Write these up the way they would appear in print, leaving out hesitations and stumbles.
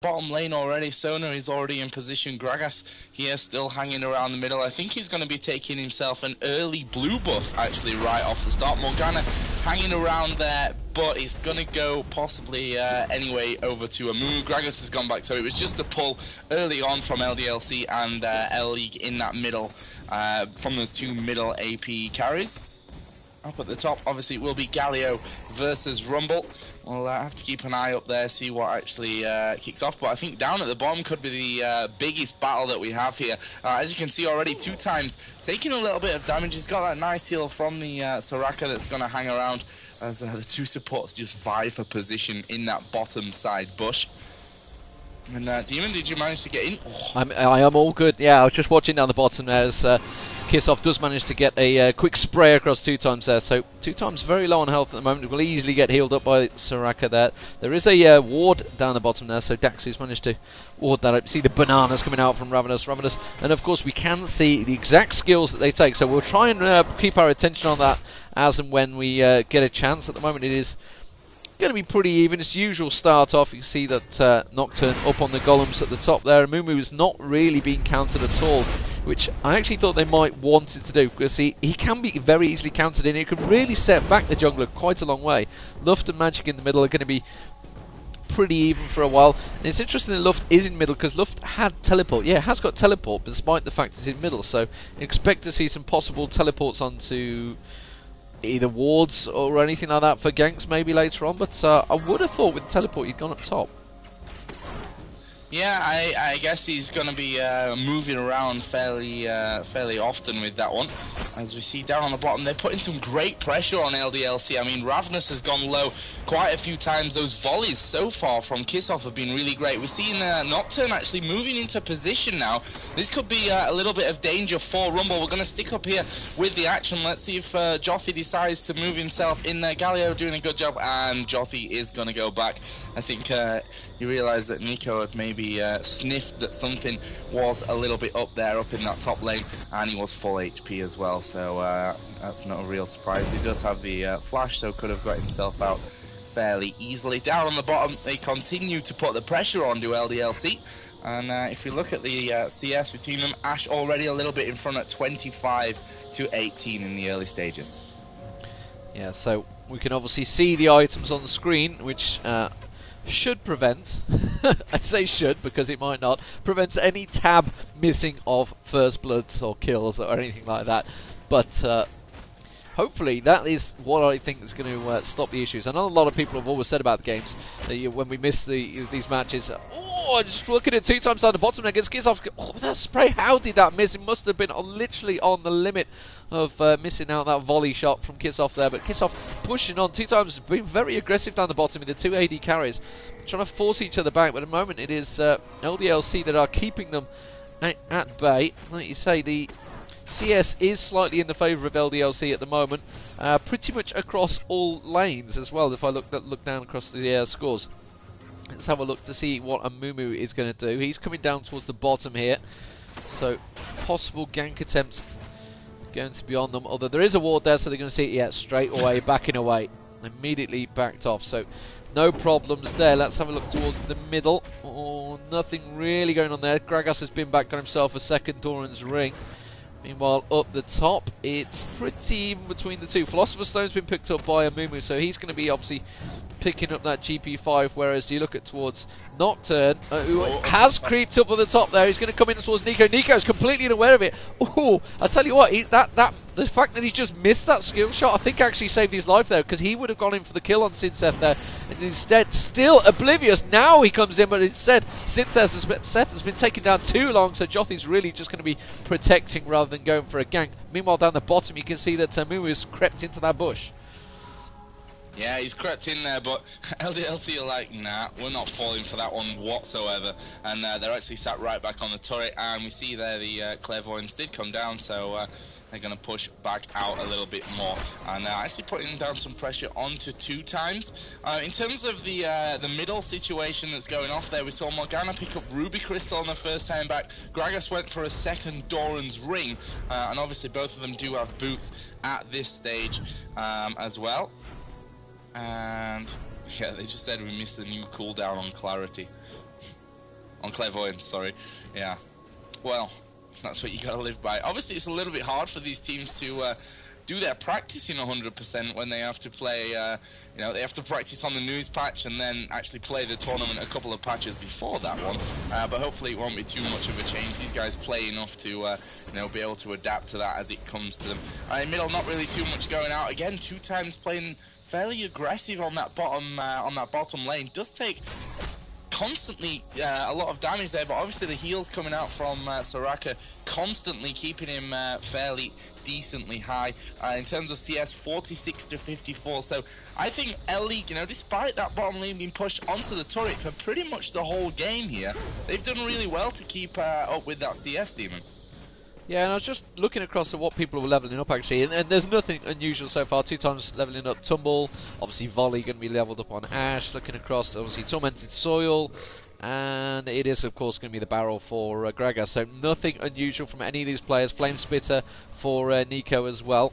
bottom lane already. Sona is already in position. Gragas here still hanging around the middle. I think he's going to be taking himself an early blue buff actually right off the start. Morgana hanging around there, but it's going to go possibly anyway over to Amumu. Gragas has gone back, so it was just a pull early on from LDLC and Lleague in that middle from the two middle AP carries. Up at the top, obviously, it will be Galio versus Rumble. We'll have to keep an eye up there, see what actually kicks off. But I think down at the bottom could be the biggest battle that we have here. As you can see already, 2 times taking a little bit of damage. He's got that nice heal from the Soraka that's going to hang around as the 2 supports just vie for position in that bottom side bush. And Deman, did you manage to get in? Oh. I am all good. Yeah, I was just watching down the bottom there as Kissoff does manage to get a quick spray across 2 times there. So 2 times very low on health at the moment. Will easily get healed up by Soraka there. There is a ward down the bottom there, so Daxu's managed to ward that up. See the bananas coming out from Ravenous. And of course we can see the exact skills that they take. So we'll try and keep our attention on that as and when we get a chance. At the moment it is going to be pretty even. It's usual start off. You can see that Nocturne up on the golems at the top there. Mumu is not really being countered at all, which I actually thought they might want it to do, because he can be very easily countered in. It could really set back the jungler quite a long way. Luft and Magic in the middle are going to be pretty even for a while. And it's interesting that Luft is in middle, because Luft had teleport. Yeah, it has got teleport, despite the fact it's in middle. So expect to see some possible teleports onto either wards or anything like that for Ganks maybe later on, but I would have thought with teleport you'd gone up top. Yeah, I guess he's going to be moving around fairly often with that one. As we see down on the bottom, they're putting some great pressure on LDLC. I mean, Ravenous has gone low quite a few times. Those volleys so far from Kissoff have been really great. We're seeing Nocturne actually moving into position now. This could be a little bit of danger for Rumble. We're going to stick up here with the action. Let's see if Jothi decides to move himself in there. Galio doing a good job, and Jothi is going to go back. I think he realised that Nico had maybe sniffed that something was a little bit up there, up in that top lane, and he was full HP as well, so that's not a real surprise. He does have the flash, so could have got himself out fairly easily. Down on the bottom, they continue to put the pressure on to LDLC, and if you look at the CS between them, Ash already a little bit in front at 25 to 18 in the early stages. Yeah, so we can obviously see the items on the screen, which should prevent, I say should because it might not, prevent any tab missing of first bloods or kills or anything like that. But hopefully that is what I think is going to stop the issues. I know a lot of people have always said about the games that when we miss these matches, just looking at 2 times down the bottom against Kissoff. Oh, that spray, how did that miss? It must have been literally on the limit of missing out that volley shot from Kissoff there. But Kissoff pushing on 2 times, being very aggressive down the bottom with the 2 AD carries, trying to force each other back. But at the moment it is LDLC that are keeping them at bay. Like you say, the CS is slightly in the favour of LDLC at the moment, pretty much across all lanes as well. If I look down across the scores. Let's have a look to see what Amumu is going to do. He's coming down towards the bottom here, so possible gank attempts going to be on them. Although there is a ward there, so they're going to see it, yeah, straight away, backing away. Immediately backed off, so no problems there. Let's have a look towards the middle. Oh, nothing really going on there. Gragas has been back on himself a second Doran's ring. Meanwhile, up the top, it's pretty even between the 2. Philosopher's Stone's been picked up by Amumu, so he's going to be obviously picking up that GP5, whereas you look at towards Nocturne, who has creeped up at the top there. He's going to come in towards Nico. Nico's completely unaware of it. Ooh, I tell you what, the fact that he just missed that skill shot, I think actually saved his life there, because he would have gone in for the kill on Syntheth there. And instead, still oblivious. Now he comes in, but instead, Seth has been taken down too long, so Jothi's really just going to be protecting rather than going for a gank. Meanwhile, down the bottom, you can see that Mumu has crept into that bush. Yeah, he's crept in there, but LDLC are like, nah, we're not falling for that one whatsoever. And they're actually sat right back on the turret, and we see there the Clairvoyants did come down, so they're going to push back out a little bit more. And actually putting down some pressure onto 2 times. In terms of the middle situation that's going off there, we saw Morgana pick up Ruby Crystal on the first time back. Gragas went for a second Doran's ring, and obviously both of them do have boots at this stage as well. And yeah, they just said we missed the new cooldown on Clarity. On Clairvoyance, sorry. Yeah. Well, that's what you gotta live by. Obviously, it's a little bit hard for these teams to do their practicing 100% when they have to play, you know, they have to practice on the news patch and then actually play the tournament a couple of patches before that one. But hopefully it won't be too much of a change. These guys play enough to, you know, be able to adapt to that as it comes to them. In middle, not really too much going out. Again, 2 times playing fairly aggressive on that bottom lane. Does take constantly a lot of damage there, but obviously the heals coming out from Soraka constantly keeping him fairly decently high. In terms of CS, 46 to 54. So I think Lleague, you know, despite that bottom lane being pushed onto the turret for pretty much the whole game here, they've done really well to keep up with that CS, Demon. Yeah, and I was just looking across at what people were levelling up actually, and there's nothing unusual so far. 2 times levelling up Tumble, obviously Volley going to be leveled up on Ash. Looking across, obviously Tormented Soil, and it is of course going to be the barrel for Gragas. So nothing unusual from any of these players. Flame Spitter for Neeko as well.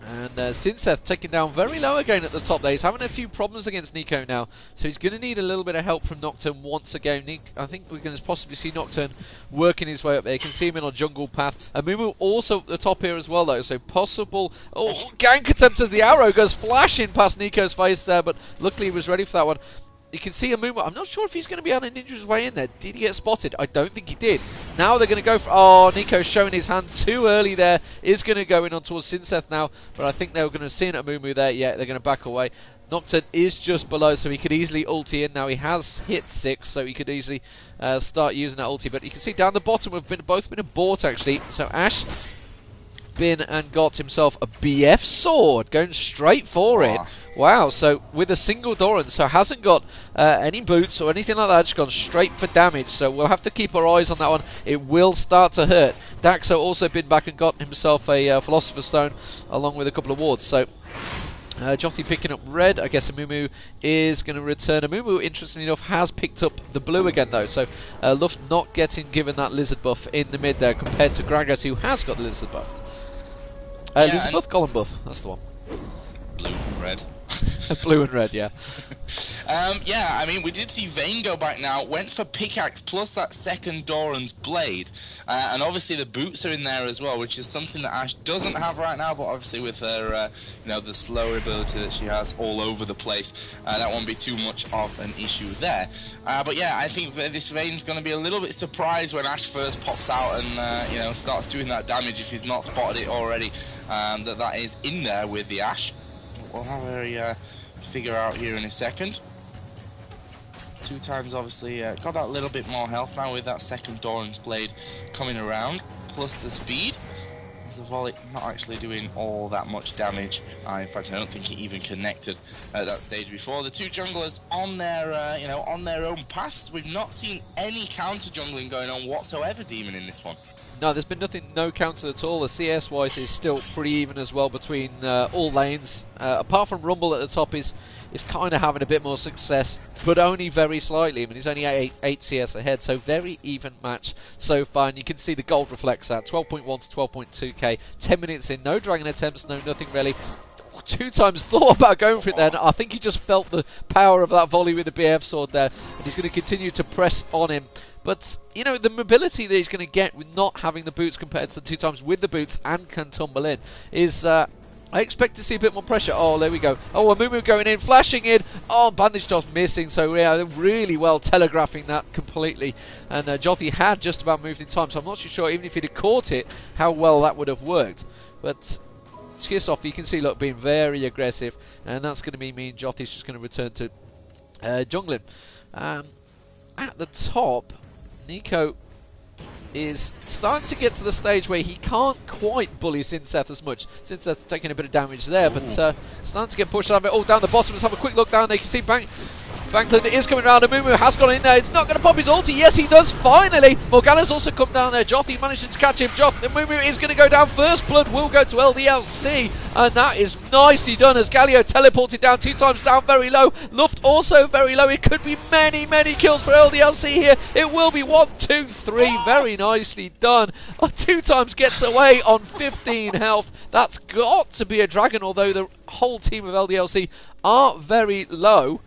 And Sinseth taking down very low again at the top there. He's having a few problems against Neeko now, so he's going to need a little bit of help from Nocturne once again. I think we're going to possibly see Nocturne working his way up there. You can see him in a jungle path. Amumu also at the top here as well though, so possible... Oh, gank attempt as the arrow goes flashing past Neeko's face there, but luckily he was ready for that one. You can see Amumu. I'm not sure if he's going to be able to ninja his way in there. Did he get spotted? I don't think he did. Now they're going to go for... Oh, Neeko's showing his hand too early there. Is going to go in on towards Sinseth now. But I think they were going to see an Amumu there. Yeah, they're going to back away. Nocturne is just below, so he could easily ulti in. Now he has hit 6, so he could easily start using that ulti. But you can see down the bottom we've both been abort actually. So Ash been and got himself a BF sword, going straight for it. Wow, so with a single Doran, so hasn't got any boots or anything like that, just gone straight for damage, so we'll have to keep our eyes on that one. It will start to hurt. Daxo also been back and got himself a Philosopher's Stone along with a couple of wards, so Jothi picking up red. I guess Amumu is going to return. Amumu, interestingly enough, has picked up the blue again though, so Luft not getting given that lizard buff in the mid there compared to Gragas, who has got the lizard buff. Lizard buff, Golem buff, that's the one. Blue and red. Blue and red, yeah. Yeah, I mean, we did see Vayne go back now, went for pickaxe plus that second Doran's blade, and obviously the boots are in there as well, which is something that Ash doesn't have right now, but obviously with her, you know, the slower ability that she has all over the place, that won't be too much of an issue there. But yeah, I think this Vayne's going to be a little bit surprised when Ash first pops out and, you know, starts doing that damage if he's not spotted it already, that is in there with the Ash. We'll have a figure out here in a second. 2 times obviously got that little bit more health now with that second Doran's blade coming around, plus the speed. The volley not actually doing all that much damage. In fact, I don't think it even connected at that stage before. The 2 junglers on their, you know, on their own paths. We've not seen any counter jungling going on whatsoever, Demon, in this one. No, there's been nothing, no counter at all. The CS-wise is still pretty even as well between all lanes. Apart from Rumble at the top is kind of having a bit more success, but only very slightly. I mean, he's only 8 CS ahead, so very even match so far. And you can see the gold reflects that. 12.1 to 12.2k. 10 minutes in, no dragon attempts, no nothing really. 2 times thought about going for it then. I think he just felt the power of that volley with the BF sword there, and he's going to continue to press on him. But, you know, the mobility that he's going to get with not having the boots compared to the 2 times with the boots and can tumble in is, I expect to see a bit more pressure. Oh, there we go. Oh, Amumu going in, flashing in. Oh, bandage just missing. So, yeah, really well telegraphing that completely. And Jothi had just about moved in time, so I'm not too sure, even if he'd have caught it, how well that would have worked. But Skisoff, you can see, look, being very aggressive. And that's going to mean me and Jothi's just going to return to jungling. At the top, Neeko is starting to get to the stage where he can't quite bully Sinseth as much. Sinseth's taking a bit of damage there, but starting to get pushed out of it. Oh, down the bottom. Let's have a quick look down there. You can see Banklin is coming around. Amumu has gone in there. It's not going to pop his ulti. Yes, he does, finally. Morgana's also come down there. Jothi manages to catch him. Amumu is going to go down. First blood will go to LDLC. And that is nicely done as Galio teleported down 2 times down very low. Luft also very low. It could be many, many kills for LDLC here. It will be 1, 2, 3. Very nicely done. 2 times gets away on 15 health. That's got to be a dragon, although the whole team of LDLC are very low.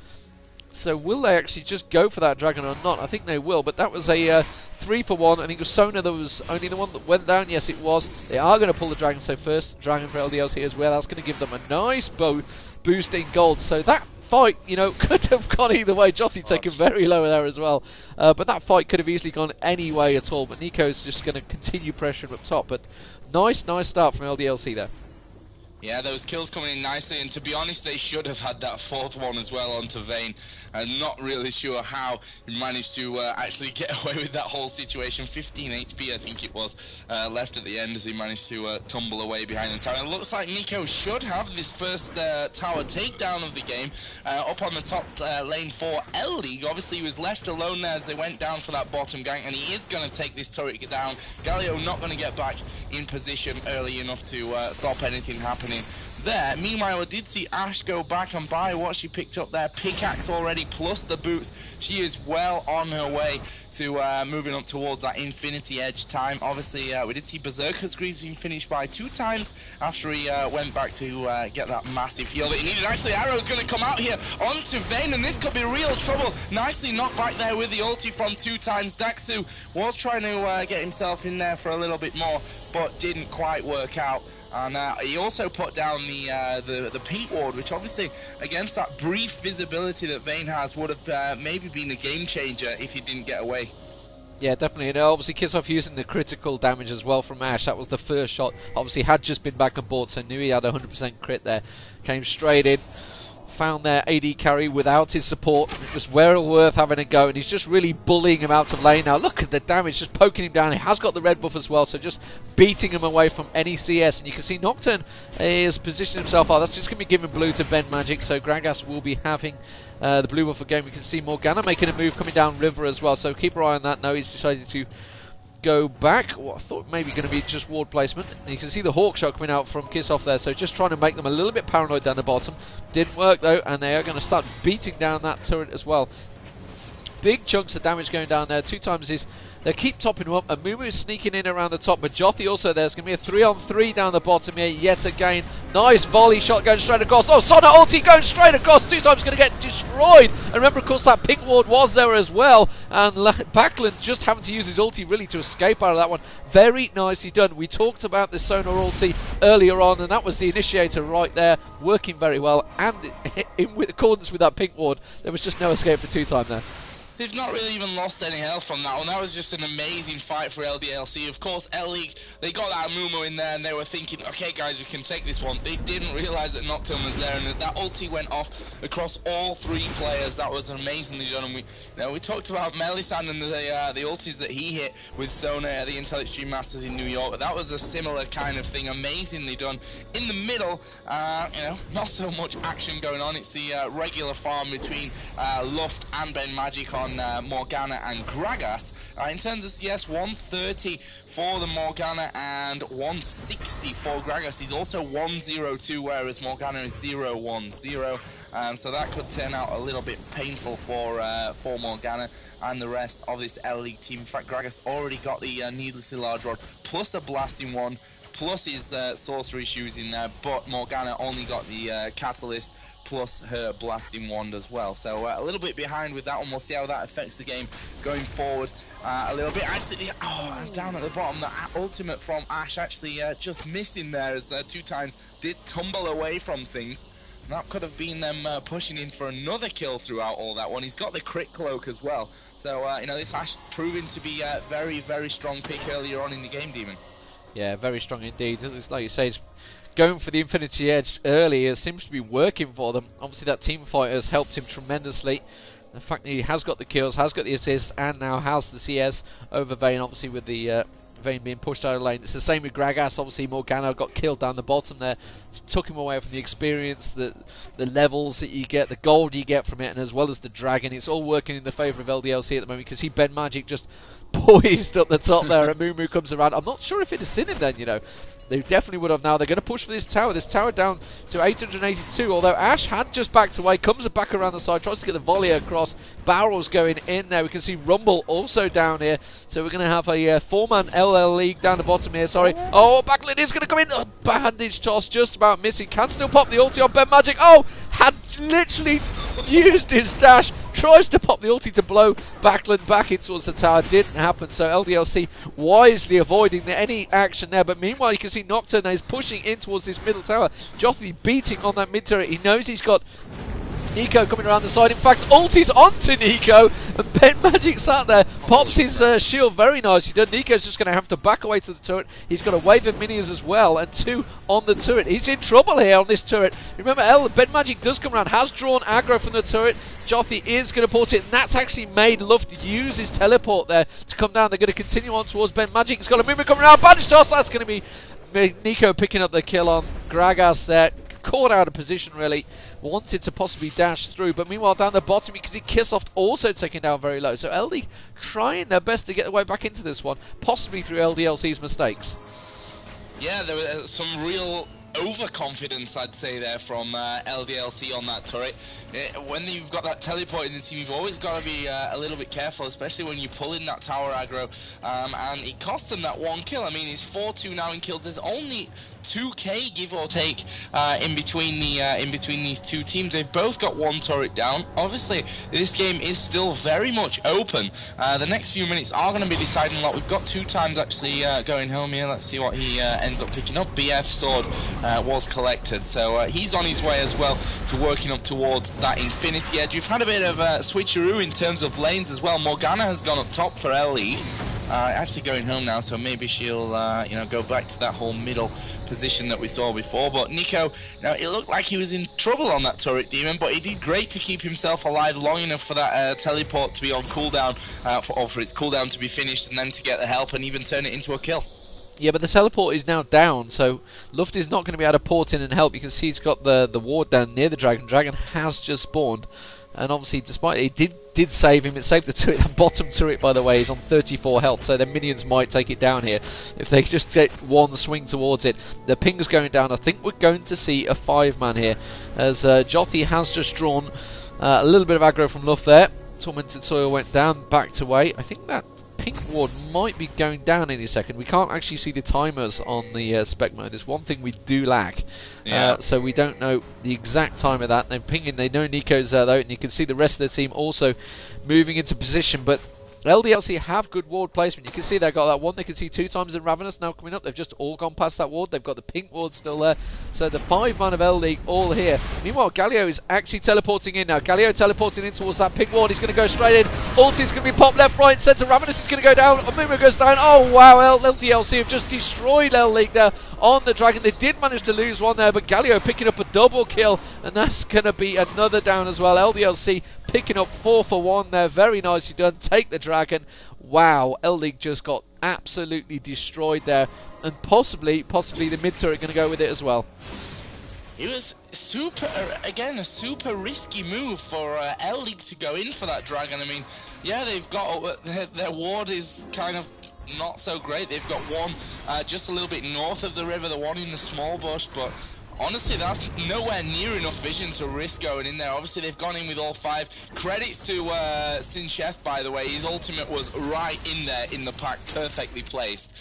So will they actually just go for that dragon or not? I think they will, but that was a 3-for-1. I think it was Sona that was only the one that went down. Yes, it was. They are going to pull the dragon, so first dragon for LDLC as well. That's going to give them a nice boost in gold. So that fight, you know, could have gone either way. Jothy taken very low there as well. But that fight could have easily gone any way at all. But Nico's just going to continue pressuring up top. But nice start from LDLC there. Yeah, those kills coming in nicely, and to be honest, they should have had that 4th one as well onto Vayne. I'm not really sure how he managed to actually get away with that whole situation. 15 HP, I think it was, left at the end as he managed to tumble away behind the tower. It looks like Nico should have this first tower takedown of the game up on the top lane for Lleague. Obviously, he was left alone there as they went down for that bottom gank, and he is going to take this turret down. Galio not going to get back in position early enough to stop anything happening there. Meanwhile, I did see Ashe go back and buy what she picked up there. Pickaxe already, plus the boots. She is well on her way to moving up towards that Infinity Edge time. Obviously, we did see Berserker's Greaves being finished by 2 times after he went back to get that massive heal that he needed. Actually, Arrow's going to come out here onto Vayne, and this could be real trouble. Nicely knocked back there with the ulti from 2 times. Daxu was trying to get himself in there for a little bit more, but didn't quite work out. And he also put down the pink ward, which obviously, against that brief visibility that Vayne has, would have maybe been a game changer if he didn't get away. Yeah, definitely. And obviously Kissoff using the critical damage as well from Ashe. That was the first shot. Obviously had just been back and bought, so knew he had 100% crit there. Came straight in. Found their AD carry without his support. It was well worth having a go, and he's just really bullying him out of lane now. Look at the damage, just poking him down. He has got the red buff as well, so just beating him away from any CS. And you can see Nocturne is positioning himself. Oh, that's just going to be giving blue to Ben Magic, so Gragas will be having the blue buff again. We can see Morgana making a move coming down river as well, so keep your eye on that. No, he's decided to go back. Well, I thought maybe going to be just ward placement. You can see the hawk shot coming out from Kissoff there, so just trying to make them a little bit paranoid down the bottom. Didn't work though, and they are going to start beating down that turret as well. Big chunks of damage going down there. 2 times his. They keep topping him up. Amumu is sneaking in around the top, but Jothy also there. It's going to be a 3-on-3 down the bottom here yet again. Nice volley shot going straight across. Oh, Sona ulti going straight across. 2 times going to get destroyed. And remember, of course, that pink ward was there as well. And Backlund just having to use his ulti really to escape out of that one. Very nicely done. We talked about the Sona ulti earlier on, and that was the initiator right there, working very well. And in accordance with that pink ward, there was just no escape for 2 time there. They've not really even lost any health from that one. That was just an amazing fight for LDLC. Of course, Lleague, they got that Amumu in there and they were thinking, okay guys, we can take this one. They didn't realise that Nocturne was there, and that ulti went off across all 3 players. That was amazingly done. And we talked about Melisande and the ultis that he hit with Sona at the Intel Extreme Masters in New York. That was a similar kind of thing, amazingly done. In the middle, not so much action going on. It's the regular farm between Luft and Ben Magic on Morgana and Gragas. In terms of CS, 130 for the Morgana and 160 for Gragas. He's also 102, whereas Morgana is 010. So that could turn out a little bit painful for Morgana and the rest of this Lleague team. In fact, Gragas already got the needlessly large rod, plus a blasting one, plus his sorcery shoes in there, but Morgana only got the catalyst plus her blasting wand as well. So a little bit behind with that one. We'll see how that affects the game going forward a little bit. Actually, down at the bottom, the ultimate from Ashe actually just missing there, as 2 times did tumble away from things. That could have been them pushing in for another kill throughout all that one. He's got the crit cloak as well. So, this Ashe proving to be a very, very strong pick earlier on in the game, Demon. Yeah, very strong indeed. It looks like you say, going for the Infinity Edge early seems to be working for them. Obviously that team fight has helped him tremendously. The fact that he has got the kills, has got the assist, and now has the CS over Vayne, obviously with the Vayne being pushed out of lane. It's the same with Gragas. Obviously Morgana got killed down the bottom there. Took him away from the experience, the levels that you get, the gold you get from it, and as well as the dragon. It's all working in the favour of LDLC at the moment. You can see Ben Magic just poised up the top there, and Mumu comes around. I'm not sure if it is seen him then, They definitely would have now. They're going to push for this tower down to 882, although Ashe had just backed away, comes back around the side, tries to get the volley across. Barrels going in there. We can see Rumble also down here. So we're going to have a 4-man LL League down the bottom here, sorry. Oh, Backlund is going to come in. Oh, bandage toss, just about missing. Can still pop the ulti on Ben Magic. Oh, had literally used his dash tries to pop the ulti to blow Backlund back in towards the tower. Didn't happen, so LDLC wisely avoiding any action there. But meanwhile, you can see Nocturne is pushing in towards this middle tower. Joffrey beating on that mid turret. He knows he's got Nico coming around the side. In fact, ulti's onto Nico, and Ben Magic sat there, pops his shield very nicely done. Nico's just going to have to back away to the turret. He's got a wave of minions as well, and 2 on the turret. He's in trouble here on this turret. Remember, Ben Magic does come around, has drawn aggro from the turret. Joffrey is going to port it, and that's actually made Luft use his teleport there to come down. They're going to continue on towards Ben Magic. He's got a movement coming around. Bandage toss. That's going to be Nico picking up the kill on Gragas there. Caught out of position, really. Wanted to possibly dash through, but meanwhile down the bottom you can see Kissoft also taken down very low. So LD trying their best to get their way back into this one, possibly through LDLC's mistakes. Yeah, there was some real overconfidence, I'd say, there from LDLC on that turret. When you've got that teleport in the team, you've always got to be a little bit careful, especially when you pull in that tower aggro. And it cost them that 1 kill. I mean, it's 4-2 now in kills. There's only 2k, give or take, in between these two teams. They've both got 1 turret down. Obviously, this game is still very much open. The next few minutes are going to be deciding a lot. We've got 2 times actually going home here. Let's see what he ends up picking up. BF sword was collected, so he's on his way as well to working up towards that Infinity Edge. We've had a bit of a switcheroo in terms of lanes as well. Morgana has gone up top for Leigh. Actually going home now, so maybe she'll go back to that whole middle position that we saw before. But Nico, it looked like he was in trouble on that turret, Demon, but he did great to keep himself alive long enough for that teleport to be on cooldown, for its cooldown to be finished, and then to get the help and even turn it into a kill. Yeah, but the teleport is now down, so Luft is not going to be able to port in and help. You can see he's got the ward down near the Dragon. Dragon has just spawned, and obviously, despite it did save him. It saved the turret. The bottom turret, by the way, is on 34 health, so their minions might take it down here if they just get 1 swing towards it. The ping's going down. I think we're going to see a 5-man here, as Jothi has just drawn a little bit of aggro from Luft there. Tormented Soil went down, backed away. I think that pink ward might be going down any second. We can't actually see the timers on the spec mode. It's one thing we do lack. Yeah. So we don't know the exact time of that. They're pinging. They know Nico's there though, and you can see the rest of the team also moving into position. But LDLC have good ward placement. You can see they've got that one. They can see 2 times in Ravenous now coming up. They've just all gone past that ward. They've got the pink ward still there. So the 5-man of L-League all here. Meanwhile, Galio is actually teleporting in now. Galio teleporting in towards that pink ward. He's going to go straight in. Ulti's going to be popped left, right, centre. Ravenous is going to go down. Omuma goes down. Oh, wow. LDLC have just destroyed L-League there on the Dragon. They did manage to lose one there, but Galio picking up a double kill, and that's going to be another down as well. LDLC picking up 4 for 1 there. Very nicely done. Take the Dragon. Wow, L-League just got absolutely destroyed there, and possibly the mid turret going to go with it as well. It was a super risky move for L-League to go in for that Dragon. I mean, yeah, they've got their ward is kind of not so great. They've got one just a little bit north of the river, the one in the small bush, but honestly, that's nowhere near enough vision to risk going in there. Obviously, they've gone in with all 5. Credits to Sin Chef, by the way. His ultimate was right in there in the pack, perfectly placed.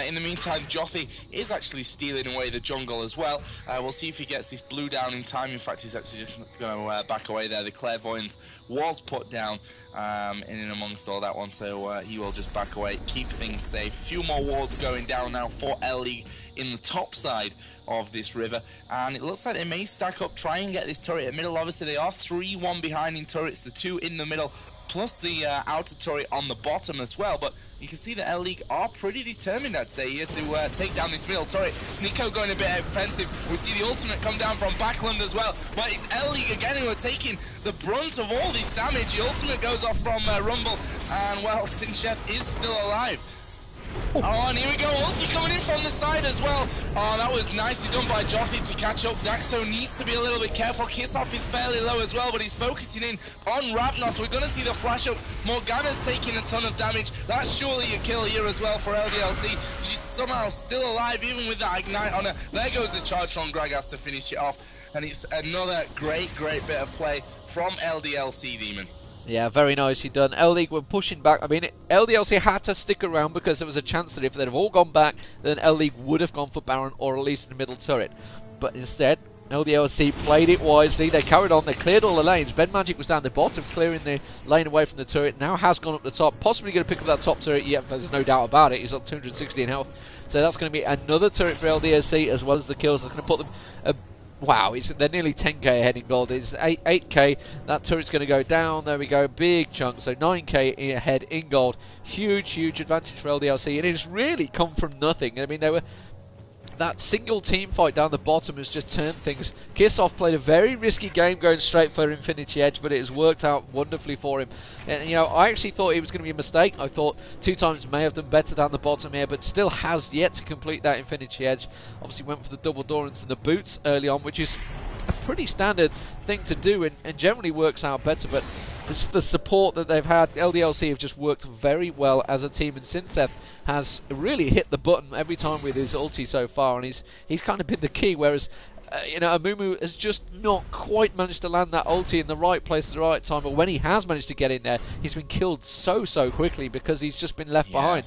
In the meantime, Jothi is actually stealing away the jungle as well. We'll see if he gets this blue down in time. In fact, he's actually just going to back away there. The Clairvoyance was put down in and amongst all that one, so he will just back away, keep things safe. A few more wards going down now for L-League in the top side of this river, and it looks like they may stack up, try and get this turret in the middle. Obviously, they are 3-1 behind in turrets, the 2 in the middle, plus the outer turret on the bottom as well. But you can see that L-League are pretty determined, I'd say, here to take down this middle turret. Nico going a bit offensive. We see the ultimate come down from Backlund as well. But it's L-League again who are taking the brunt of all this damage. The ultimate goes off from Rumble, and, well, Sin Chef is still alive. Oh, and here we go, ulti coming in from the side as well. Oh, that was nicely done by Jothi to catch up. Daxo needs to be a little bit careful. Kissoff is fairly low as well, but he's focusing in on Ravnos. We're going to see the flash up. Morgana's taking a ton of damage. That's surely a kill here as well for LDLC. She's somehow still alive, even with that ignite on her. There goes the charge from Gragas to finish it off. And it's another great bit of play from LDLC, Demon. Yeah, very nicely done. L-League were pushing back. I mean, LDLC had to stick around because there was a chance that if they'd have all gone back, then L-League would have gone for Baron or at least the middle turret. But instead, LDLC played it wisely. They carried on. They cleared all the lanes. Ben Magic was down the bottom, clearing the lane away from the turret. Now has gone up the top. Possibly going to pick up that top turret. Yeah, there's no doubt about it. He's on 260 in health. So that's going to be another turret for LDLC as well as the kills. That's going to put them... wow, they're nearly 10k ahead in gold. It's 8k. That turret's going to go down. There we go. Big chunk. So 9k ahead in gold. Huge, huge advantage for LDLC. And it's really come from nothing. I mean, they were... That single team fight down the bottom has just turned things. Kissoff played a very risky game going straight for Infinity Edge, but it has worked out wonderfully for him. And, you know, I actually thought it was going to be a mistake. I thought 2 times may have done better down the bottom here, but still has yet to complete that Infinity Edge. Obviously went for the double door into the boots early on, which is a pretty standard thing to do and generally works out better, but it's the support that they've had. LDLC have just worked very well as a team, and Synseth has really hit the button every time with his ulti so far, and he's kind of been the key, whereas you know, Amumu has just not quite managed to land that ulti in the right place at the right time, but when he has managed to get in there, he's been killed so quickly because he's just been left behind.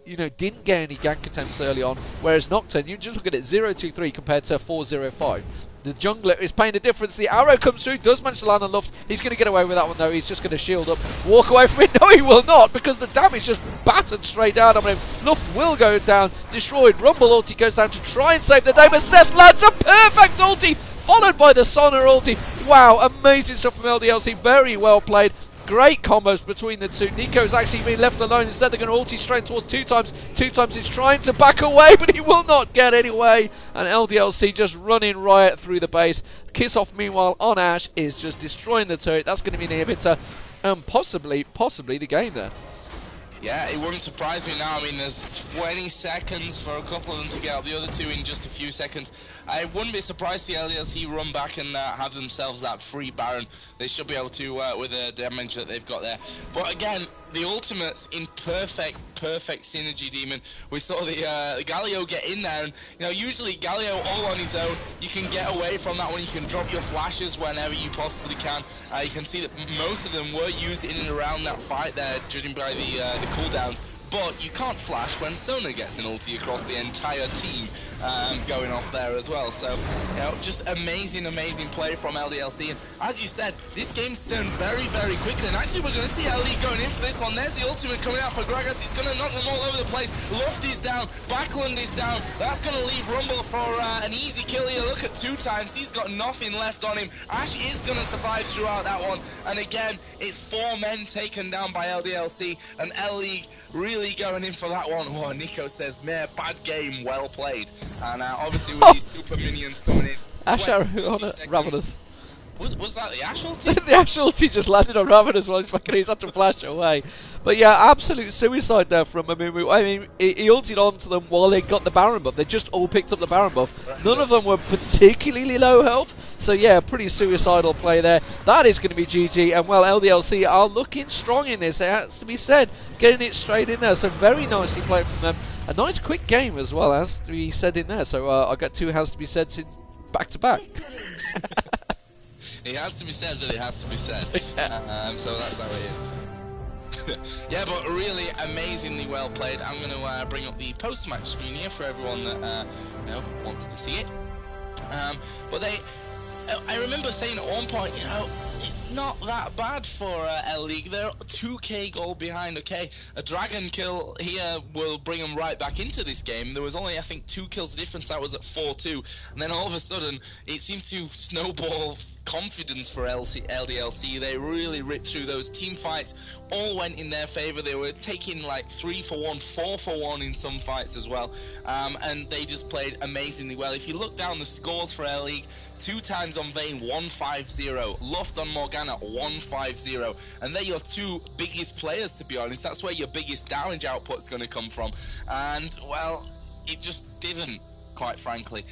You know, didn't get any gank attempts early on, whereas Nocturne, you just look at it, 0-2-3 compared to 4-0-5. The jungler is paying a difference. The arrow comes through, does manage to land on Luft. He's going to get away with that one though. He's just going to shield up, walk away from it. No, he will not, because the damage just battered straight down on him. Luft will go down, destroyed. Rumble ulti goes down to try and save the day, but Seth lands a perfect ulti, followed by the Sona ulti. Wow, amazing stuff from LDLC. Very well played. Great combos between the two. Nico's actually been left alone. Instead, they're going to ulti straight towards 2 times. 2 times he's trying to back away, but he will not get any way. And LDLC just running riot through the base. Kissoff, meanwhile, on Ash is just destroying the turret. That's going to be an inhibitor and possibly the game there. Yeah, it wouldn't surprise me now. I mean, there's 20 seconds for a couple of them to get up, the other 2 in just a few seconds. I wouldn't be surprised to see LDLC run back and have themselves that free Baron. They should be able to with the damage that they've got there. But again, the ultimates in perfect synergy, Demon. We saw the Galio get in there, and you know, usually Galio all on his own, you can get away from that one. You can drop your flashes whenever you possibly can. You can see that most of them were used in and around that fight there, judging by the cooldowns. But you can't flash when Sona gets an ulti across the entire team going off there as well. So, you know, just amazing play from LDLC. And as you said, this game's turned very quickly. And actually, we're going to see Leigh going in for this one. There's the ultimate coming out for Gragas. It's going to knock them all over the place. Luft is down. Backlund is down. That's going to leave Rumble for an easy kill here. Look at 2 times. He's got nothing left on him. Ash is going to survive throughout that one. And again, it's 4 men taken down by LDLC. And League really going in for that one. Oh, Nico says, "Meh, bad game, well played." And obviously with these super minions coming in. Ash arrow on it, Ravenous. Was that the Ash ulti? The Ash ulti just landed on Ravenous while he's had to flash away. But yeah, absolute suicide there from Amumu. I mean, he ulted onto them while they got the Baron buff. They just all picked up the Baron buff. None of them were particularly low health. So yeah, pretty suicidal play there. That is going to be GG. And well, LDLC are looking strong in this, it has to be said. Getting it straight in there. So very nicely played from them. A nice quick game as well, has to be said in there. So I got 2 has to be said back to back. It has to be said that it has to be said. So that's how it is. Yeah, but really amazingly well played. I'm going to bring up the post-match screen here for everyone that you know, wants to see it. But I remember saying at one point, you know, it's not that bad for League. They're 2k goal behind. Okay, a dragon kill here will bring them right back into this game. There was only, I think, 2 kills difference. That was at 4-2, and then all of a sudden it seemed to snowball confidence for LDLC. They really ripped through those team fights, all went in their favor. They were taking like 3-for-1, 4-for-1 in some fights as well, and they just played amazingly well. If you look down the scores for League, 2 times on Vayne, 1-5-0, Luft on Morgana, 1-5-0, and they're your 2 biggest players, to be honest. That's where your biggest damage output's going to come from, and well, it just didn't, quite frankly,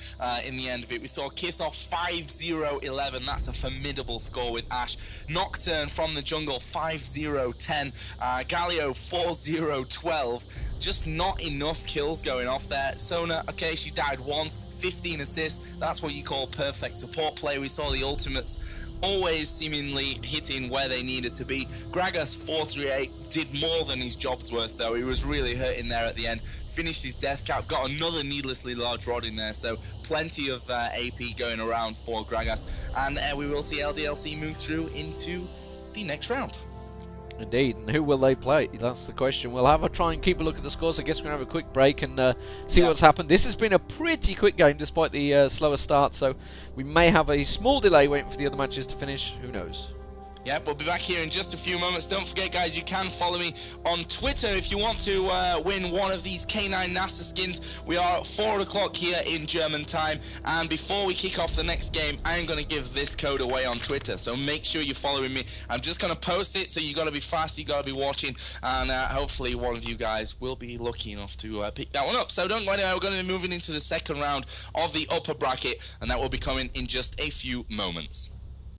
in the end of it. We saw Kissoff 5-0-11. That's a formidable score with Ash. Nocturne from the jungle 5-0-10. Galio 4-0-12. Just not enough kills going off there. Sona, okay, she died once, 15 assists. That's what you call perfect support play. We saw the ultimates always seemingly hitting where they needed to be. Gragas 438 did more than his job's worth though. He was really hurting there at the end. Finished his death cap, got another needlessly large rod in there, so plenty of AP going around for Gragas. And we will see LDLC move through into the next round. Indeed, and who will they play? That's the question. We'll have a try and keep a look at the scores. I guess we're going to have a quick break and see what's happened. This has been a pretty quick game despite the slower start, so we may have a small delay waiting for the other matches to finish. Who knows? Yeah, we'll be back here in just a few moments. Don't forget, guys, you can follow me on Twitter if you want to win one of these K9 NASA skins. We are at 4 o'clock here in German time, and before we kick off the next game, I'm going to give this code away on Twitter, so make sure you're following me. I'm just going to post it, so you got to be fast, you got to be watching, and hopefully one of you guys will be lucky enough to pick that one up. So don't go anywhere, we're going to be moving into the second round of the upper bracket, and that will be coming in just a few moments.